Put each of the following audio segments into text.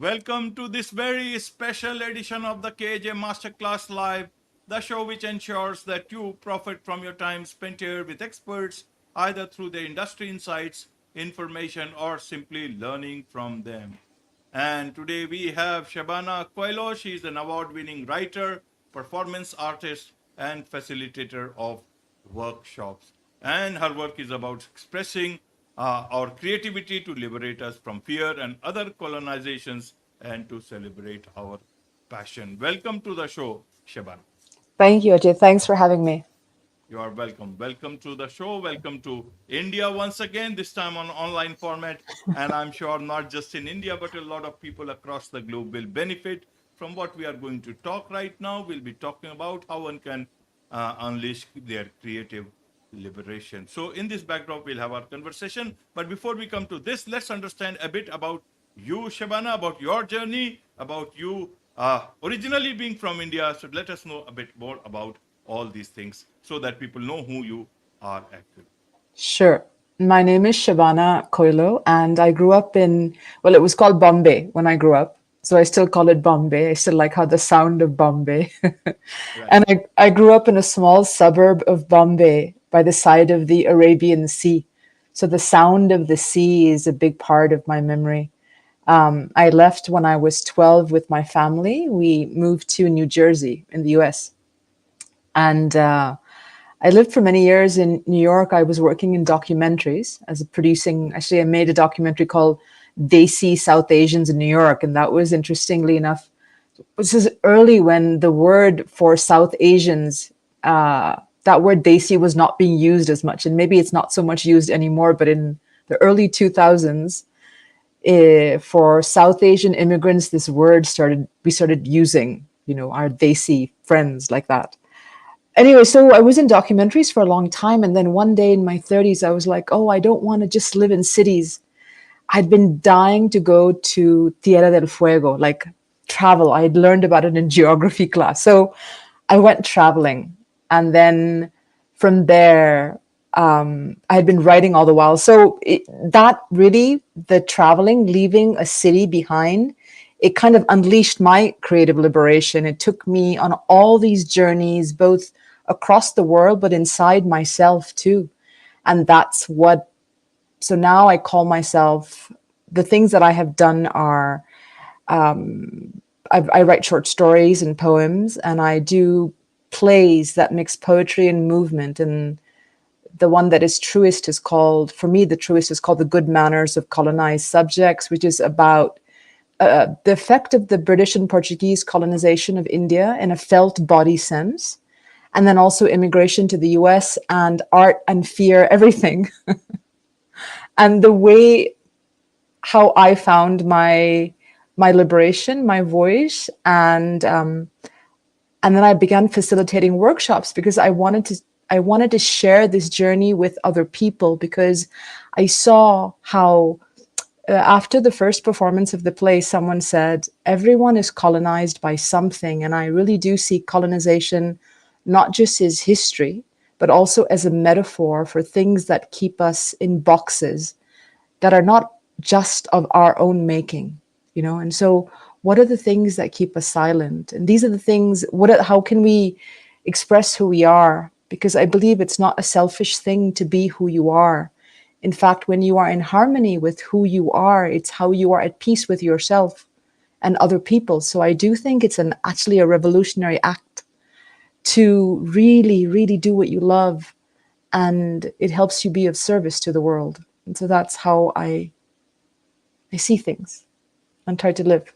Welcome to this very special edition of the KJ Masterclass Live, the show which ensures that you profit from your time spent here with experts, either through their industry insights, information, or simply learning from them. And today we have Shebana Coelho. She is an award winning writer, performance artist, and facilitator of workshops. And her work is about expressing our creativity to liberate us from fear and other colonizations and to celebrate our passion. Welcome to the show, Shebana. Thank you, Ajay. Thanks for having me. You are welcome. Welcome to the show. Welcome to India once again, this time on online format. And I'm sure not just in India, but a lot of people across the globe will benefit from what we are going to talk right now. We'll be talking about how one can unleash their creative liberation. So, in this backdrop, we'll have our conversation. But before we come to this, let's understand a bit about you, Shebana, about your journey, about you originally being from India. So, let us know a bit more about all these things so that people know who you are actually. Sure. My name is Shebana Coelho, and I grew up well, it was called Bombay when I grew up. So I still call it Bombay. I still like how the sound of Bombay. Right. And I grew up in a small suburb of Bombay by the side of the Arabian Sea. So the sound of the sea is a big part of my memory. I left when I was 12 with my family. We moved to New Jersey in the US. And I lived for many years in New York. I was working in documentaries as a producing. Actually, I made a documentary called Desi South Asians in New York. And that was, interestingly enough, this is early when the word for South Asians, that word Desi was not being used as much. And maybe it's not so much used anymore, but in the early 2000s, for South Asian immigrants, this word we started using, our Desi friends like that. Anyway, so I was in documentaries for a long time. And then one day in my 30s, I was like, oh, I don't want to just live in cities. I'd been dying to go to Tierra del Fuego, like travel. I had learned about it in geography class. So I went traveling. And then from there, I had been writing all the while. So that really, the traveling, leaving a city behind, it kind of unleashed my creative liberation. It took me on all these journeys, both across the world, but inside myself too. And so now I call myself, the things that I have done are, I write short stories and poems, and I do plays that mix poetry and movement. And the one that is truest is called, for me, the truest is called The Good Manners of Colonized Subjects, which is about the effect of the British and Portuguese colonization of India in a felt body sense, and then also immigration to the US and art and fear, everything. And the way how I found my liberation, my voice, and then I began facilitating workshops because I wanted to share this journey with other people, because I saw how after the first performance of the play, someone said, everyone is colonized by something. And I really do see colonization not just as history, but also as a metaphor for things that keep us in boxes that are not just of our own making, And so, what are the things that keep us silent? And these are the things. How can we express who we are? Because I believe it's not a selfish thing to be who you are. In fact, when you are in harmony with who you are, it's how you are at peace with yourself and other people. So I do think it's actually a revolutionary act to really, really do what you love, and it helps you be of service to the world. And so that's how I see things and try to live.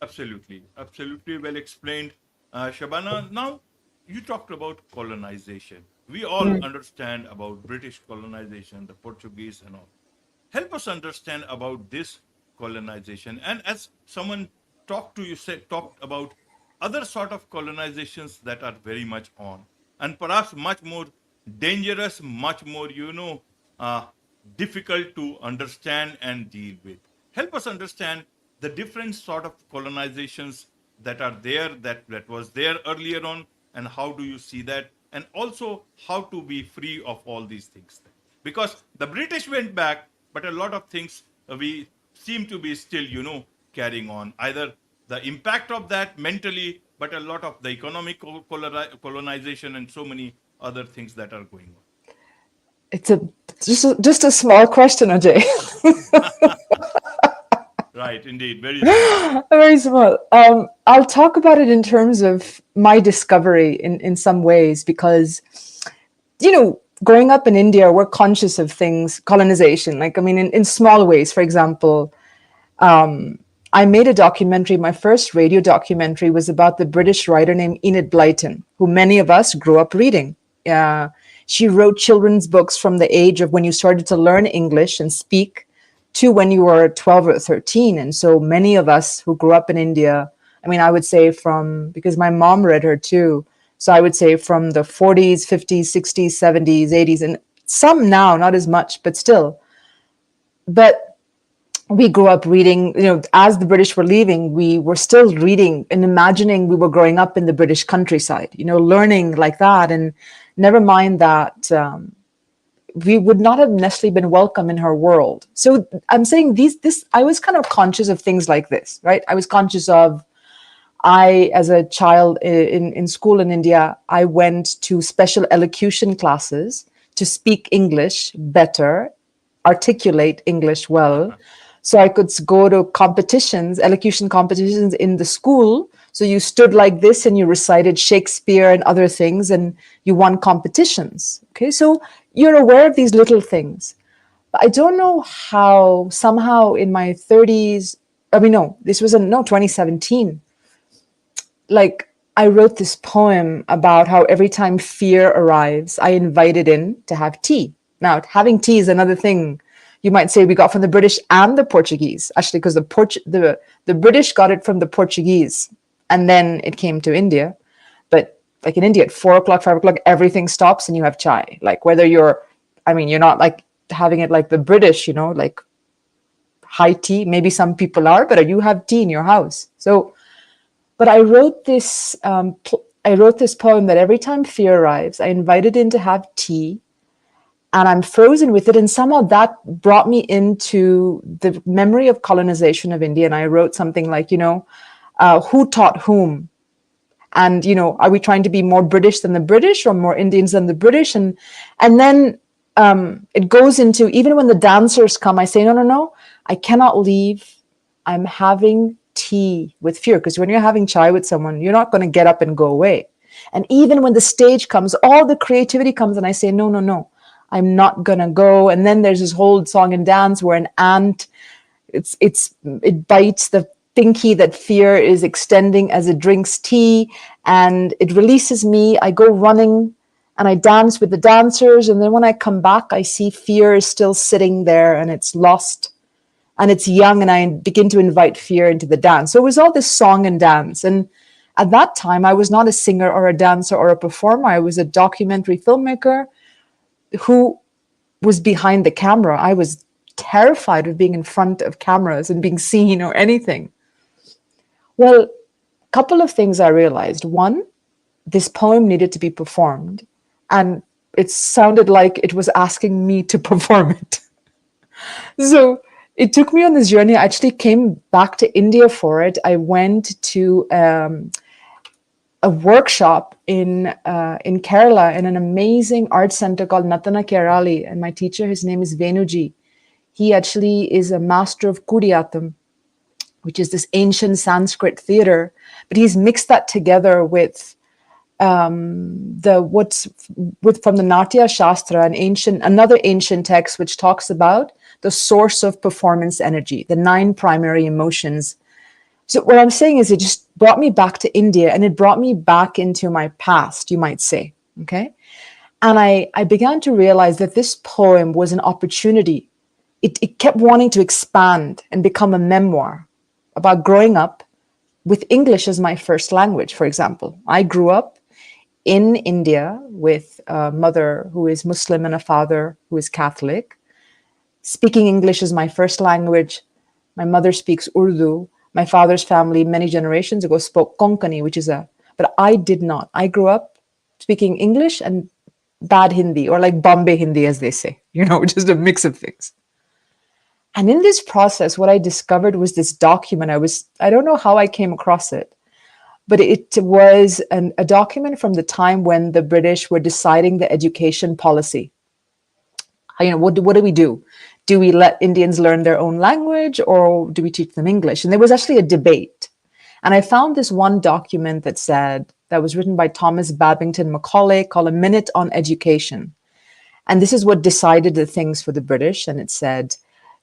Absolutely. Absolutely well explained, Shabana. Now, you talked about colonization. We all understand about British colonization, the Portuguese and all. Help us understand about this colonization. And as someone talked to you, said talked about other sort of colonizations that are very much on, and perhaps much more dangerous, much more uh, difficult to understand and deal with. Help us understand the different sort of colonizations that are there, that was there earlier on, and how do you see that, and also how to be free of all these things, because the British went back, but a lot of things we seem to be still, carrying on, either the impact of that mentally, but a lot of the economic colonization and so many other things that are going It's a just a small question, Ajay. on. Right, indeed, very small. Very small. I'll talk about it in terms of my discovery in some ways because, growing up in India, we're conscious of things, colonization. Like, I mean, in small ways. For example, I made a documentary. My first radio documentary was about the British writer named Enid Blyton, who many of us grew up reading. Uh, she wrote children's books from the age of when you started to learn English and speak to when you were 12 or 13. And so many of us who grew up in India, I mean, I would say from, because my mom read her too. So I would say from the 40s, 50s, 60s, 70s, 80s, and some now, not as much, but still. But we grew up reading, as the British were leaving, we were still reading and imagining we were growing up in the British countryside, learning like that. And never mind that we would not have necessarily been welcome in her world. So I'm saying I was kind of conscious of things like this, right? I was conscious of, as a child in school in India, I went to special elocution classes to speak English better, articulate English well. So I could go to competitions, elocution competitions in the school. So you stood like this and you recited Shakespeare and other things and you won competitions. Okay, so you're aware of these little things. But I don't know how somehow in my 30s, I mean, no, this was in 2017, like I wrote this poem about how every time fear arrives, I invite it in to have tea. Now, having tea is another thing you might say we got from the British and the Portuguese, actually, because the British got it from the Portuguese, and then it came to India. But like in India, at 4 o'clock, 5 o'clock, everything stops and you have chai. Like whether you're not like having it like the British, like high tea. Maybe some people are, but you have tea in your house. So but I wrote this poem that every time fear arrives, I invite it in to have tea, and I'm frozen with it. And somehow that brought me into the memory of colonization of India. And I wrote something like, who taught whom? And are we trying to be more British than the British, or more Indians than the British? And then it goes into, even when the dancers come, I say, no, no, no, I cannot leave. I'm having tea with fear, because when you're having chai with someone, you're not going to get up and go away. And even when the stage comes, all the creativity comes, and I say, no, no, no, I'm not going to go. And then there's this whole song and dance where an ant, it bites the pinky that fear is extending as it drinks tea, and it releases me. I go running and I dance with the dancers, and then when I come back, I see fear is still sitting there and it's lost and it's young, and I begin to invite fear into the dance. So it was all this song and dance. And at that time, I was not a singer or a dancer or a performer. I was a documentary filmmaker who was behind the camera. I was terrified of being in front of cameras and being seen or anything. Well, a couple of things I realized. One, this poem needed to be performed, and it sounded like it was asking me to perform it. So it took me on this journey. I actually came back to India for it. I went to a workshop in Kerala in an amazing art center called Natana Kerali, and my teacher, his name is Venuji. He actually is a master of Kudiyatam, which is this ancient Sanskrit theater, but he's mixed that together with the what's with from the Natya Shastra, another ancient text which talks about the source of performance energy, the 9 primary emotions. So what I'm saying is it just brought me back to India, and it brought me back into my past, you might say. Okay. And I began to realize that this poem was an opportunity. It kept wanting to expand and become a memoir about growing up with English as my first language, for example. I grew up in India with a mother who is Muslim and a father who is Catholic. Speaking English is my first language. My mother speaks Urdu. My father's family, many generations ago, spoke Konkani, but I did not. I grew up speaking English and bad Hindi, or like Bombay Hindi, as they say, just a mix of things. And in this process, what I discovered was this document. I don't know how I came across it, but it was a document from the time when the British were deciding the education policy. What do we do? Do we let Indians learn their own language, or do we teach them English? And there was actually a debate. And I found this one document that was written by Thomas Babington Macaulay, called A Minute on Education. And this is what decided the things for the British. And it said,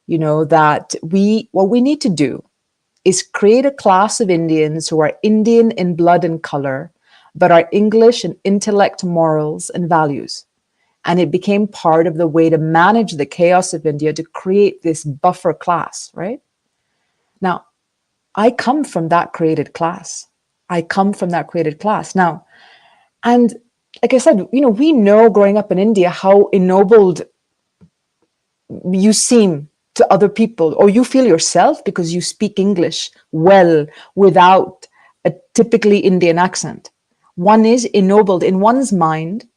that what we need to do is create a class of Indians who are Indian in blood and color, but are English in intellect, morals, and values. And it became part of the way to manage the chaos of India, to create this buffer class, right? Now, I come from that created class. I come from that created class. Now, and like I said, we know growing up in India how ennobled you seem to other people, or you feel yourself, because you speak English well without a typically Indian accent. One is ennobled in one's mind,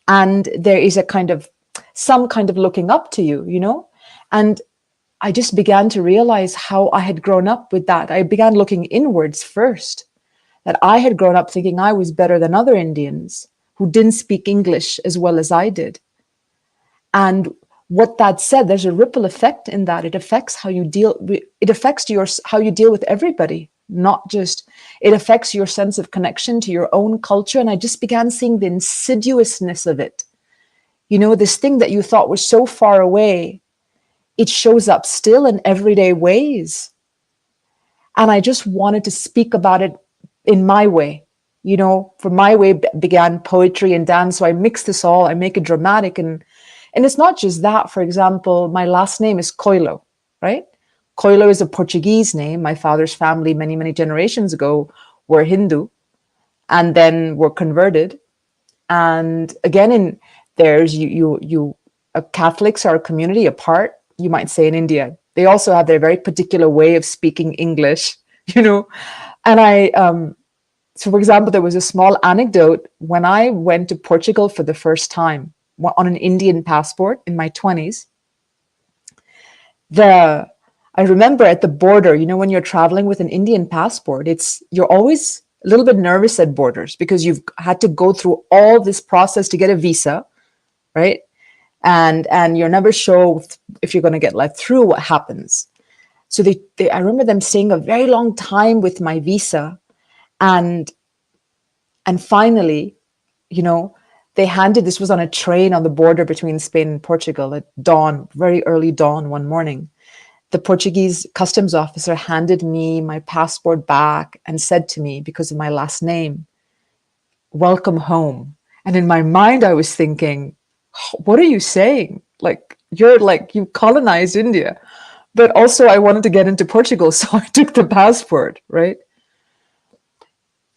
and there is some kind of looking up to you. And I just began to realize how I had grown up with that. I began looking inwards first, that I had grown up thinking I was better than other Indians who didn't speak English as well as I did. And what that said, there's a ripple effect in that. It affects how you deal. It affects how you deal with everybody, not just. It affects your sense of connection to your own culture. And I just began seeing the insidiousness of it. This thing that you thought was so far away, it shows up still in everyday ways. And I just wanted to speak about it in my way. For my way began poetry and dance. So I mix this all. I make it dramatic, and it's not just that. For example, my last name is Coelho, right? Coelho is a Portuguese name. My father's family, many, many generations ago, were Hindu and then were converted. And again, there's Catholics are a community apart, you might say, in India. They also have their very particular way of speaking English, And so for example, there was a small anecdote when I went to Portugal for the first time on an Indian passport in my 20s. I remember at the border, when you're traveling with an Indian passport, you're always a little bit nervous at borders because you've had to go through all this process to get a visa, right? And you're never sure if you're going to get let through, what happens. So I remember them staying a very long time with my visa, and finally, this was on a train on the border between Spain and Portugal at dawn, very early dawn one morning. The Portuguese customs officer handed me my passport back and said to me, because of my last name, "Welcome home." And in my mind, I was thinking, what are you saying? You colonized India. But also I wanted to get into Portugal, so I took the passport, right?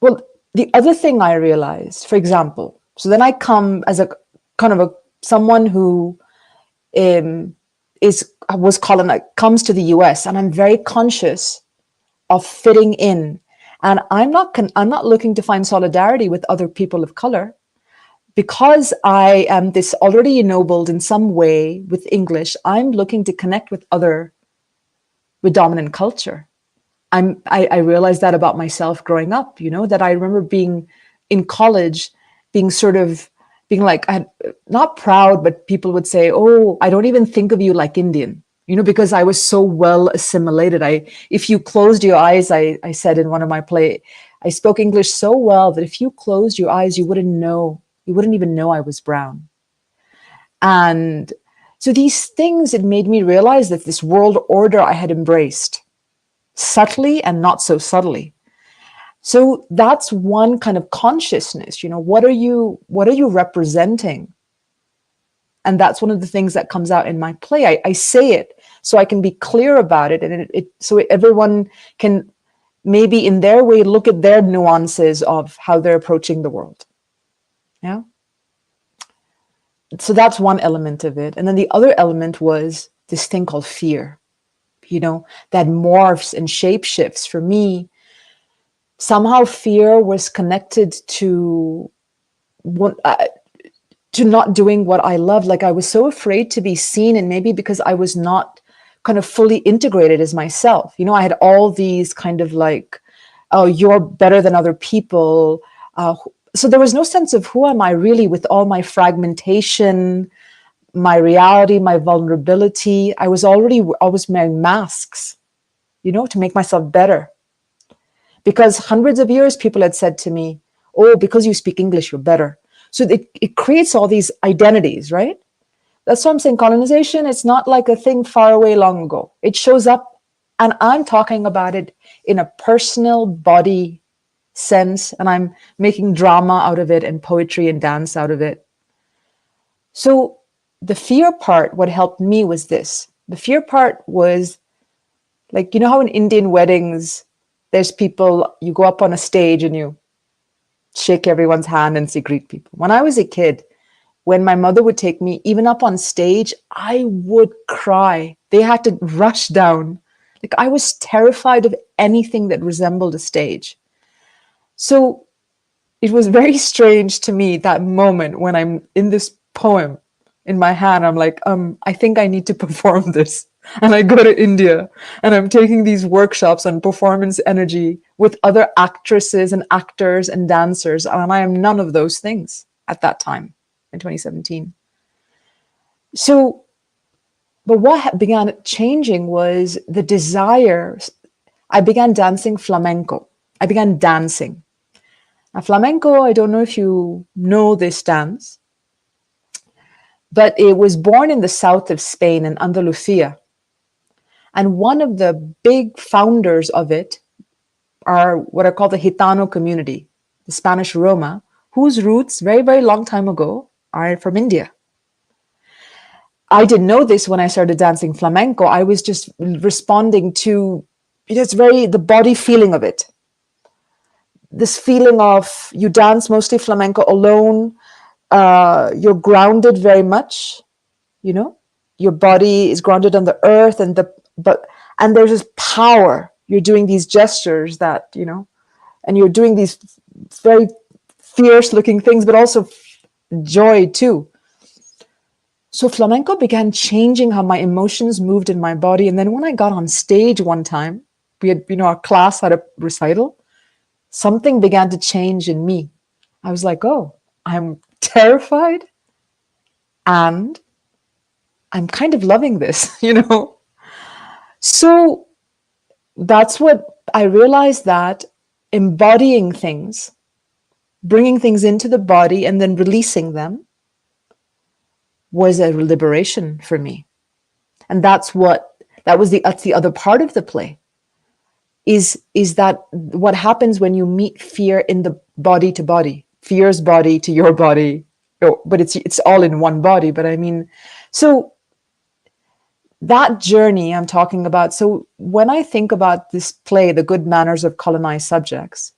Well, the other thing I realized, for example, so then I come as a kind of someone who comes to the US, and I'm very conscious of fitting in. And I'm not looking to find solidarity with other people of color, because I am this already ennobled in some way with English. I'm looking to connect with dominant culture. I realized that about myself growing up, that I remember being in college, being like, not proud, but people would say, "Oh, I don't even think of you like Indian," because I was so well assimilated. If you closed your eyes, I said in one of my play, I spoke English so well that if you closed your eyes, you wouldn't even know I was brown. And so these things, it made me realize that this world order I had embraced, subtly and not so subtly. So that's one kind of consciousness. What are you representing? And that's one of the things that comes out in my play. I say it so I can be clear about it, and so everyone can maybe in their way look at their nuances of how they're approaching the world. Yeah. So that's one element of it. And then the other element was this thing called fear, that morphs and shape shifts. For me, somehow fear was connected to not doing what I loved. Like I was so afraid to be seen, and maybe because I was not kind of fully integrated as myself. You know, I had all these kind of like, oh, you're better than other people. So there was no sense of who am I really with all my fragmentation, my reality, my vulnerability. I was already always wearing masks, you know, to make myself better. Because hundreds of years people had said to me, oh, because you speak English, you're better. So it creates all these identities, right? That's what I'm saying. Colonization, it's not like a thing far away long ago. It shows up, and I'm talking about it in a personal body sense, and I'm making drama out of it and poetry and dance out of it. So the fear part, what helped me was this. The fear part was like, you know how in Indian weddings, there's people, you go up on a stage and you shake everyone's hand and say, greet people. When I was a kid, when my mother would take me, even up on stage, I would cry. They had to rush down. Like I was terrified of anything that resembled a stage. So it was very strange to me that moment when I'm in this poem in my hand. I'm like, I think I need to perform this. And I go to India and I'm taking these workshops on performance energy with other actresses and actors and dancers. And I am none of those things at that time in 2017. So, but what began changing was the desire. I began dancing flamenco. I began dancing. Now, flamenco, I don't know if you know this dance, but it was born in the south of Spain in Andalusia. And one of the big founders of it are what are called the Gitano community, the Spanish Roma, whose roots, very, very long time ago, are from India. I didn't know this when I started dancing flamenco. I was just responding to it's very the body feeling of it. This feeling of you dance mostly flamenco alone. You're grounded very much, you know. Your body is grounded on the earth, and there's this power. You're doing these gestures that and you're doing these very fierce looking things, but also joy too. So flamenco began changing how my emotions moved in my body. And then when I got on stage one time, we had, our class had a recital, something began to change in me. I was like, oh, I'm terrified and I'm kind of loving this, So that's what I realized, that embodying things, bringing things into the body and then releasing them was a liberation for me. And that's the other part of the play is that what happens when you meet fear in the body to body, fear's body to your body, but it's all in one body. But I mean, so that journey I'm talking about. So when I think about this play, The Good Manners of Colonized Subjects,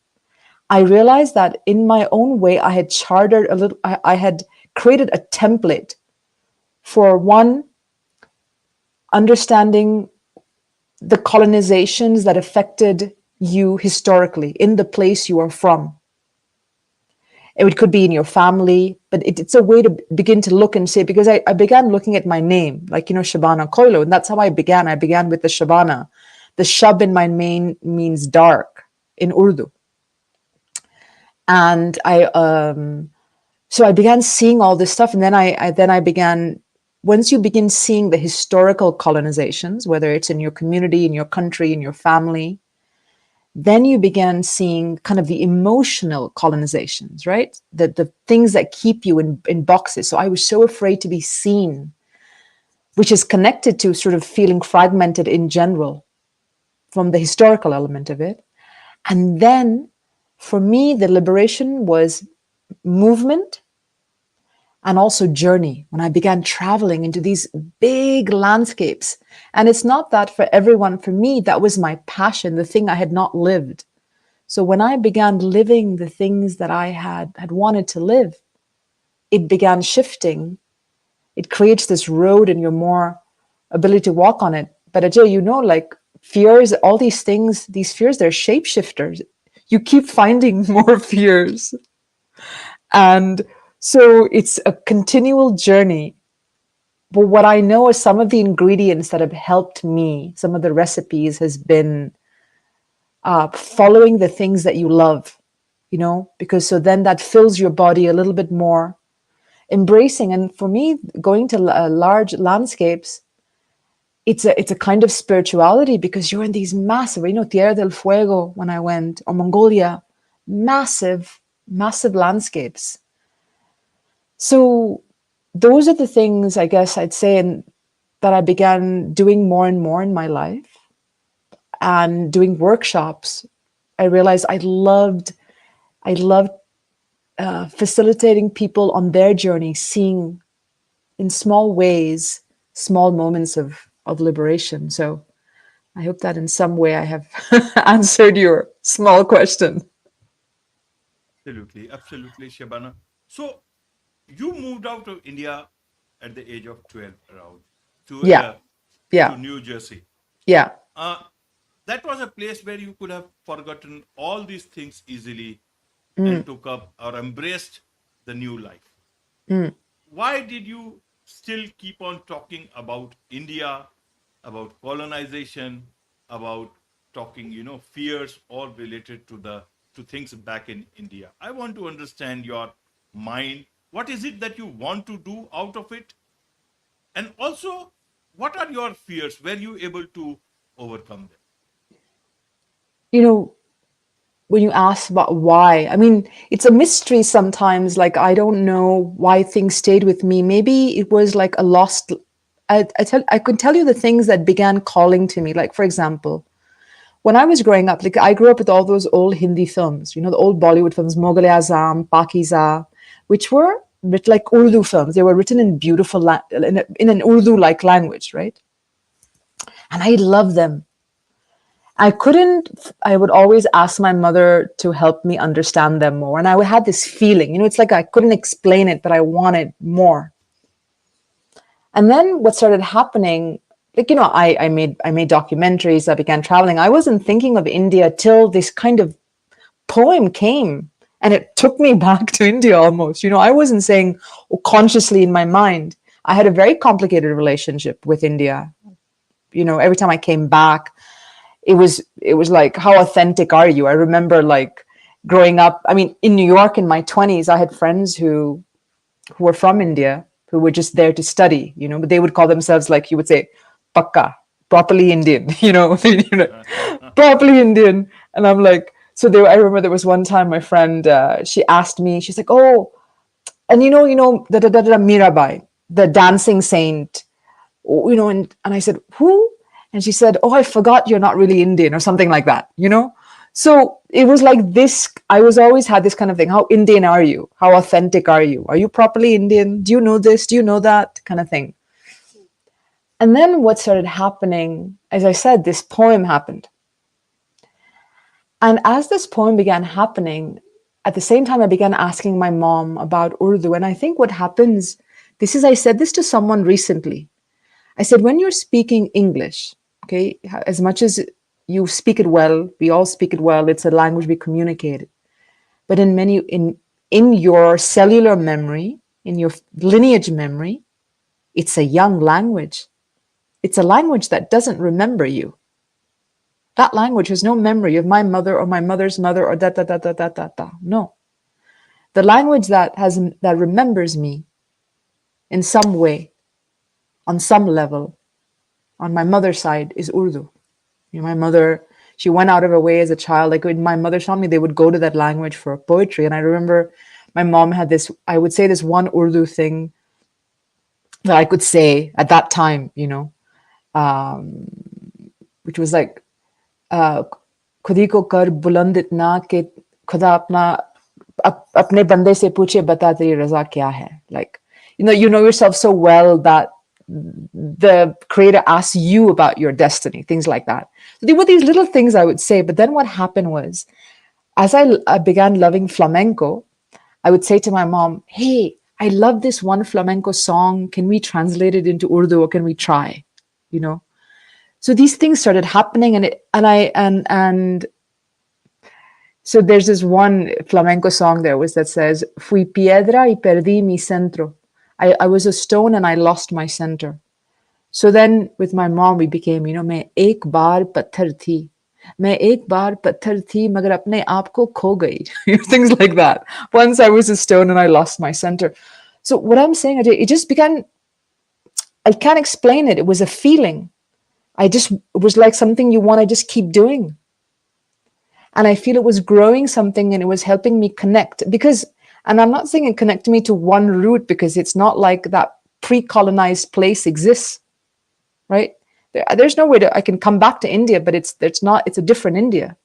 I realized that in my own way, I had chartered a little, I had created a template for one, understanding the colonizations that affected you historically in the place you are from. It could be in your family, but it's a way to begin to look and say, because I began looking at my name, like, Shebana Coelho, and that's how I began. I began with the Shebana. The Shab in my name means dark in Urdu. And so I began seeing all this stuff. And then I began, once you begin seeing the historical colonizations, whether it's in your community, in your country, in your family, then you began seeing kind of the emotional colonizations, right? The things that keep you in boxes. So I was so afraid to be seen, which is connected to sort of feeling fragmented in general from the historical element of it. And then for me, the liberation was movement and also journey, when I began traveling into these big landscapes. And it's not that for everyone. For me, that was my passion, the thing I had not lived. So when I began living the things that I had wanted to live, it began shifting. It creates this road and you're more ability to walk on it. But Ajay, like fears, all these things, these fears, they're shapeshifters. You keep finding more fears. And so it's a continual journey but what I know is some of the ingredients that have helped me, some of the recipes, has been following the things that you love, because so then that fills your body a little bit more, embracing. And for me, going to large landscapes, it's a kind of spirituality, because you're in these massive, Tierra del Fuego when I went, or Mongolia, massive, massive landscapes. So those are the things, I guess I'd say, and that I began doing more and more in my life, and doing workshops. I realized I loved facilitating people on their journey, seeing in small ways, small moments of liberation. So I hope that in some way I have answered your small question. Absolutely, absolutely, Shabana. So you moved out of India at the age of 12 around to Yeah, uh, yeah, to New Jersey. yeah. Uh, that was a place where you could have forgotten all these things easily Mm, and took up or embraced the new life. mm. Why did you still keep on talking about India, about colonization, about talking, fears all related to things back in India? I want to understand your mind. What is it that you want to do out of it? And also, what are your fears? Were you able to overcome them? You know, when you ask about why, I mean, it's a mystery sometimes. Like, I don't know why things stayed with me. Maybe it was like a lost. I could tell you the things that began calling to me. Like, for example, when I was growing up, like I grew up with all those old Hindi films, the old Bollywood films, Mughal Azam, Pakiza, which were like Urdu films. They were written in beautiful, in an Urdu-like language, right? And I loved them. I couldn't, I would always ask my mother to help me understand them more. And I had this feeling, it's like I couldn't explain it, but I wanted more. And then what started happening, like, I made documentaries, I began traveling. I wasn't thinking of India till this kind of poem came, and it took me back to India almost. I wasn't saying, consciously in my mind. I had a very complicated relationship with India. Every time I came back, it was like, how authentic are you? I remember, like, growing up, I mean, in New York in my 20s, I had friends who were from India, who were just there to study, but they would call themselves, like you would say, pakka, properly Indian, properly Indian. And I'm like, so I remember there was one time my friend, she asked me, she's like, oh, and the Mirabai, the dancing saint, and I said, who? And she said, oh, I forgot you're not really Indian, or something like that. So it was like this. I was always had this kind of thing. How Indian are you? How authentic are you? Are you properly Indian? Do you know this? Do you know that? Kind of thing. And then what started happening, as I said, this poem happened. And as this poem began happening, at the same time, I began asking my mom about Urdu. And I think what happens, I said this to someone recently. I said, when you're speaking English, okay, as much as you speak it well, we all speak it well, it's a language we communicate. But in your cellular memory, in your lineage memory, it's a young language. It's a language that doesn't remember you. That language has no memory of my mother or my mother's mother or da da da da da da da. No. The language that remembers me in some way, on some level, on my mother's side, is Urdu. My mother, she went out of her way as a child. Like, when my mother taught me, they would go to that language for poetry. And I remember my mom had this, I would say, this one Urdu thing that I could say at that time, um, which was like, खुदी को कर बुलंद इतना कि खुदा अपने बंदे से पूछे बता तेरी रजा क्या है. Like, you know yourself so well that the creator asks you about your destiny, things like that. So there were these little things I would say. But then what happened was, as I began loving flamenco, I would say to my mom, hey, I love this one flamenco song, can we translate it into Urdu, or can we try, you know so these things started happening. And so there's this one flamenco song that says, fui piedra y perdí mi centro, I was a stone and I lost my center. So then with my mom, we became, मैं एक बार पत्थर थी. मैं एक बार पत्थर थी मगर अपने आप को खो गई. Things like that. Once I was a stone and I lost my center. So what I'm saying, Ajay, it just began, I can't explain it. It was a feeling. It was like something you want to just keep doing. And I feel it was growing something and it was helping me connect because, and I'm not saying it connected me to one root because it's not like that pre-colonized place exists, right? There's no way I can come back to India, but it's a different India.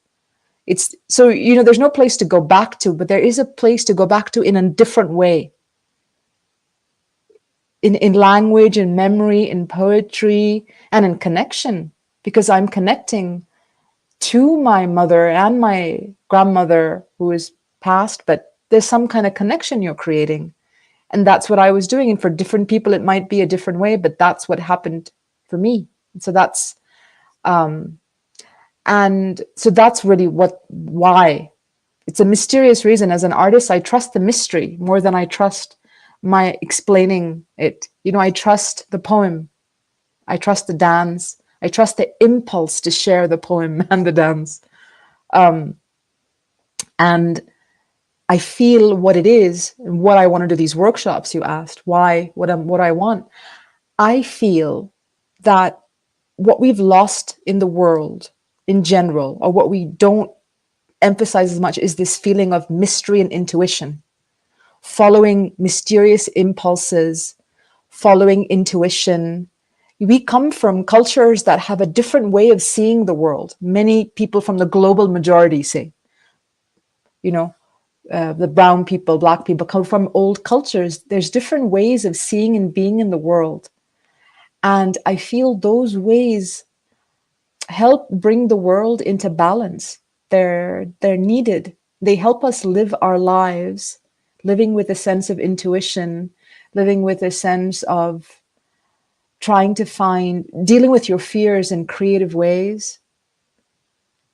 It's so, there's no place to go back to, but there is a place to go back to in a different way. In language, in memory, in poetry, and in connection, because I'm connecting to my mother and my grandmother who is passed, but there's some kind of connection you're creating. And that's what I was doing. And for different people, it might be a different way, but that's what happened for me. So that's really why it's a mysterious reason. As an artist, I trust the mystery more than I trust my explaining it. I trust the poem. I trust the dance. I trust the impulse to share the poem and the dance. And I feel what it is and what I want to do these workshops. You asked why, what I want. I feel that what we've lost in the world in general, or what we don't emphasize as much, is this feeling of mystery and intuition, following mysterious impulses, following intuition. We come from cultures that have a different way of seeing the world. Many people from the global majority say, the brown people, black people come from old cultures. There's different ways of seeing and being in the world. And I feel those ways help bring the world into balance. They're needed. They help us live our lives, living with a sense of intuition, living with a sense of dealing with your fears in creative ways,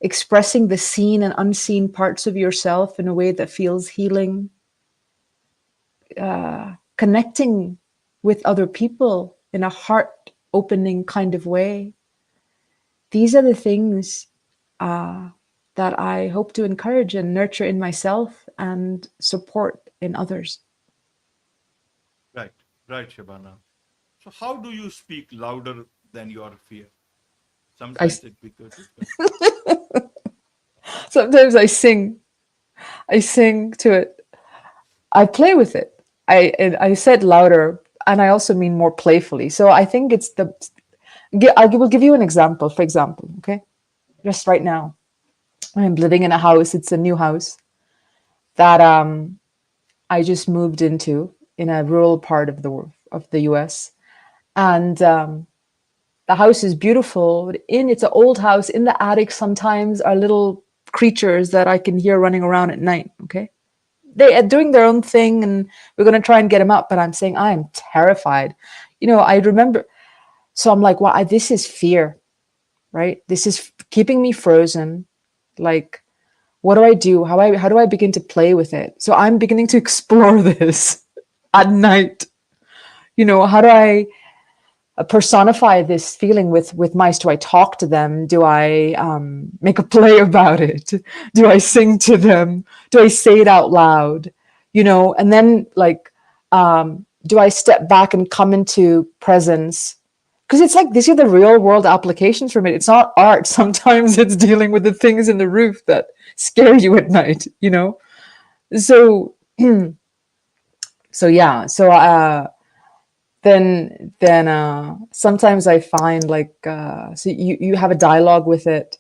expressing the seen and unseen parts of yourself in a way that feels healing, connecting with other people in a heart opening kind of way. These are the things that I hope to encourage and nurture in myself and support in others. Right, right, Shabana. So, how do you speak louder than your fear? I Sometimes it becomes difficult. sometimes I sing to it. I play with it. I said louder, and I also mean more playfully. So I think it's will give you an example. For example, okay, just right now, I'm living in a house. It's a new house that I just moved into in a rural part of the U.S. and the house is beautiful. It's an old house. In the attic, sometimes are little creatures that I can hear running around at night. Okay, they are doing their own thing, and we're gonna try and get them up. But I'm saying I am terrified. I remember. So I'm like, wow, this is fear, right? This is keeping me frozen. Like, what do I do? How do I begin to play with it? So I'm beginning to explore this at night. How do I personify this feeling with mice? Do I talk to them? Do I make a play about it? Do I sing to them? Do I say it out loud? And then do I step back and come into presence? Because it's like these are the real world applications from it. It's not art. Sometimes it's dealing with the things in the roof that scare you at night. So so yeah. So then sometimes I find so you have a dialogue with it.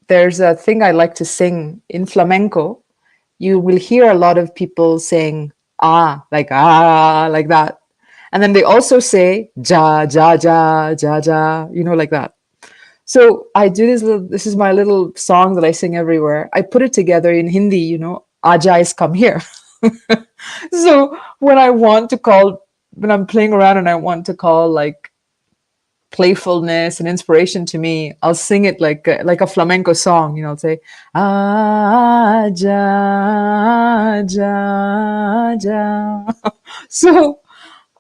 There's a thing I like to sing in flamenco. You will hear a lot of people saying like that, and then they also say ja ja ja ja ja, like that. So I do this is my little song that I sing everywhere. I put it together in Hindi, Aja is come here. So when I'm playing around and I want to call, like, playfulness and inspiration to me, I'll sing it like a flamenco song. You know, I'll say ah ja ja ja. So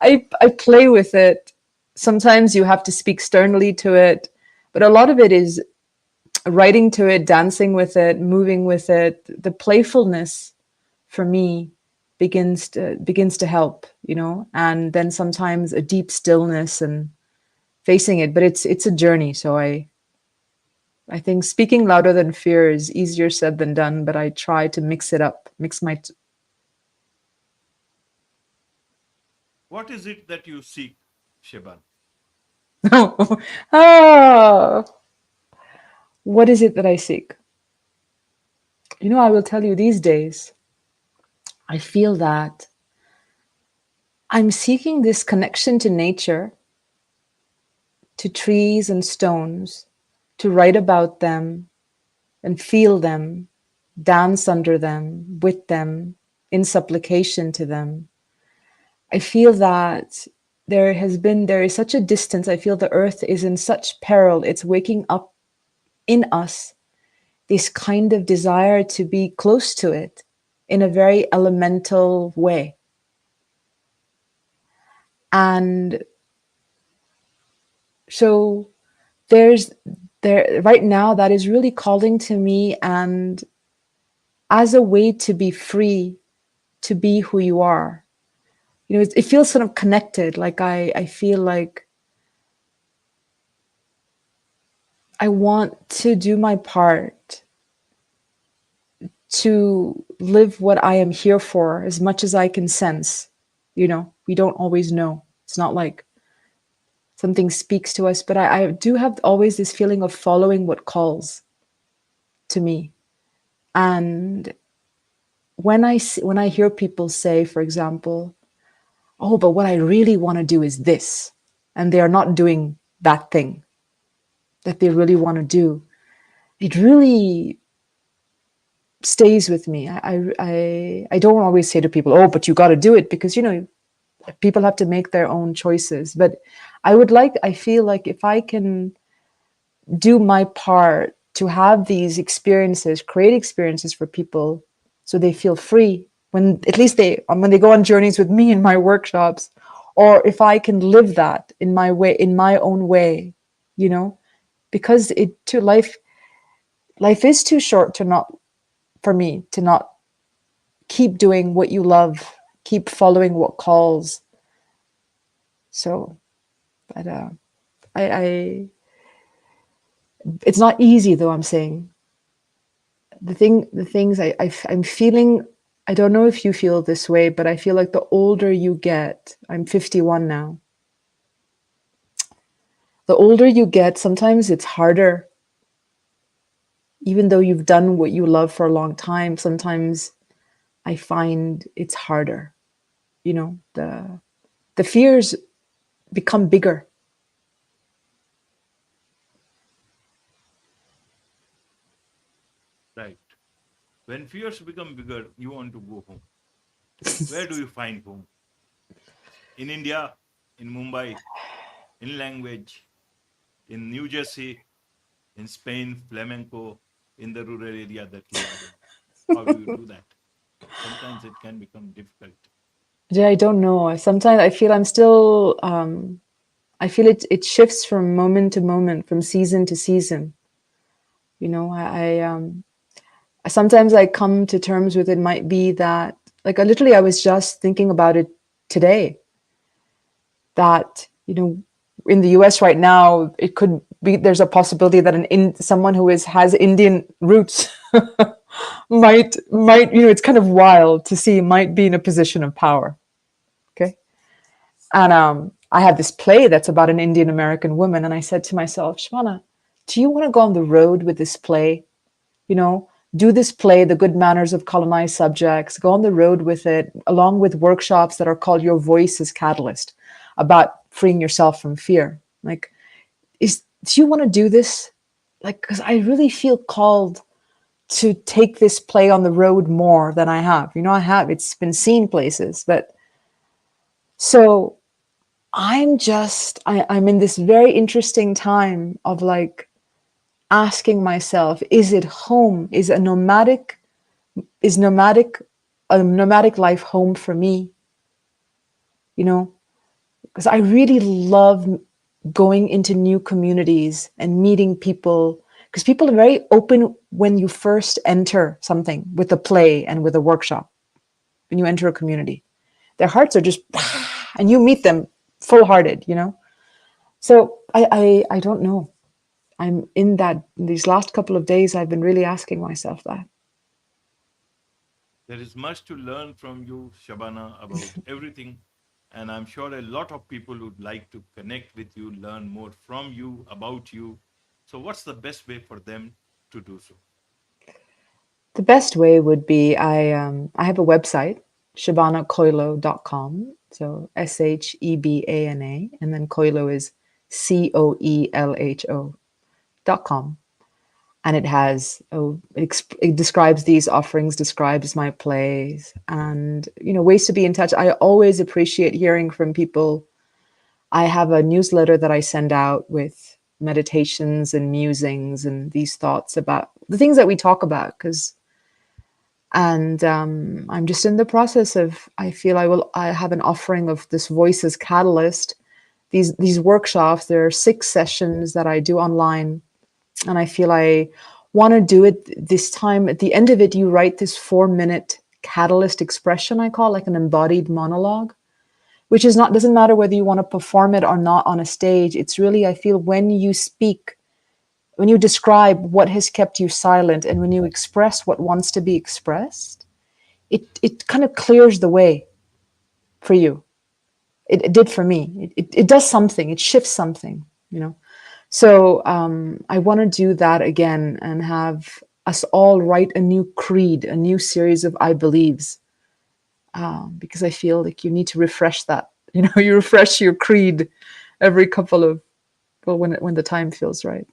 I play with it. Sometimes you have to speak sternly to it, but a lot of it is writing to it, dancing with it, moving with it. The playfulness for me begins to help, you know, and then sometimes a deep stillness and facing it. But it's a journey. So I think speaking louder than fear is easier said than done, but I try to mix it up, mix my What is it that you seek, Sheban? ah, what is it that I seek? You know, I will tell you these days, I feel that I'm seeking this connection to nature, to trees and stones, to write about them and feel them, dance under them, with them, in supplication to them. I feel that there is such a distance. I feel the earth is in such peril. It's waking up in us this kind of desire to be close to it in a very elemental way. And so there's there right now that is really calling to me, and as a way to be free, to be who you are. You know, it feels sort of connected. Like I feel like I want to do my part to live what I am here for as much as I can sense. You know, we don't always know. It's not like something speaks to us, but I do have always this feeling of following what calls to me. And when I hear people say, for example, oh, but what I really want to do is this, and they are not doing that thing that they really want to do, it really stays with me. I don't always say to people, oh, but you got to do it, because you know people have to make their own choices. But I feel like if I can do my part to have these experiences, create experiences for people, so they feel free when at least when they go on journeys with me in my workshops, or if I can live that in my way, in my own way, you know, because it to life is too short to not for me to not keep doing what you love, keep following what calls. So, but I it's not easy though. I'm saying the things I'm feeling. I don't know if you feel this way, but I feel like the older you get, I'm 51 now. The older you get, sometimes it's harder, even though you've done what you love for a long time. Sometimes I find it's harder. You know, the fears become bigger. Right. When fears become bigger, you want to go home. Where do you find home? In India, in Mumbai, in language, in New Jersey, in Spain, flamenco, in the rural area that you are in. How do you do that? Sometimes it can become difficult. Yeah, I don't know. Sometimes I feel I'm still. I feel it shifts from moment to moment, from season to season. You know, sometimes I come to terms with it. Might be that like I was just thinking about it today. That you know, in the U.S. right now, it could be there's a possibility that someone who has Indian roots might you know, it's kind of wild to see, might be in a position of power. Okay. And I had this play that's about an Indian American woman. And I said to myself, Shebana, do you want to go on the road with this play? You know, do this play, The Good Manners of Colonized Subjects, go on the road with it, along with workshops that are called Your Voice as Catalyst, about freeing yourself from fear. Like, do you want to do this? Like, because I really feel called to take this play on the road more than I have. You know, it's been seen places, but so I'm in this very interesting time of like asking myself, is it home? Is nomadic a nomadic life home for me? You know, because I really love going into new communities and meeting people, because people are very open when you first enter something with a play and with a workshop. When you enter a community, their hearts are just and you meet them full hearted, you know. So I don't know. I'm in that. These last couple of days I've been really asking myself that. There is much to learn from you, Shabana, about everything. And I'm sure a lot of people would like to connect with you, learn more from you, about you. So, what's the best way for them to do so? The best way would be I have a website, shebanacoelho.com. So Shebana, and then Coelho is Coelho.com. And it has it describes these offerings, describes my plays, and ways to be in touch. I always appreciate hearing from people. I have a newsletter that I send out with meditations and musings and these thoughts about the things that we talk about, because and I'm just in the process of, I have an offering of this Voices Catalyst, these workshops. There are 6 sessions that I do online, and I feel I want to do it this time. At the end of it, you write this 4-minute catalyst expression, I call, like an embodied monologue, which is not, doesn't matter whether you want to perform it or not on a stage. It's really, I feel, when you speak, when you describe what has kept you silent, and when you express what wants to be expressed, it kind of clears the way for you. It did for me. It does something. It shifts something, you know. So I want to do that again and have us all write a new creed, a new series of I believes, because I feel like you need to refresh that. You know, you refresh your creed every couple of, well, when the time feels right.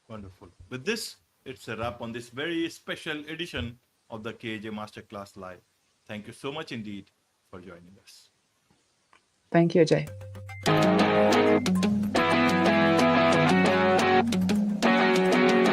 Wonderful. With this, it's a wrap on this very special edition of the KJ Masterclass Live. Thank you so much indeed for joining us. Thank you, Ajay.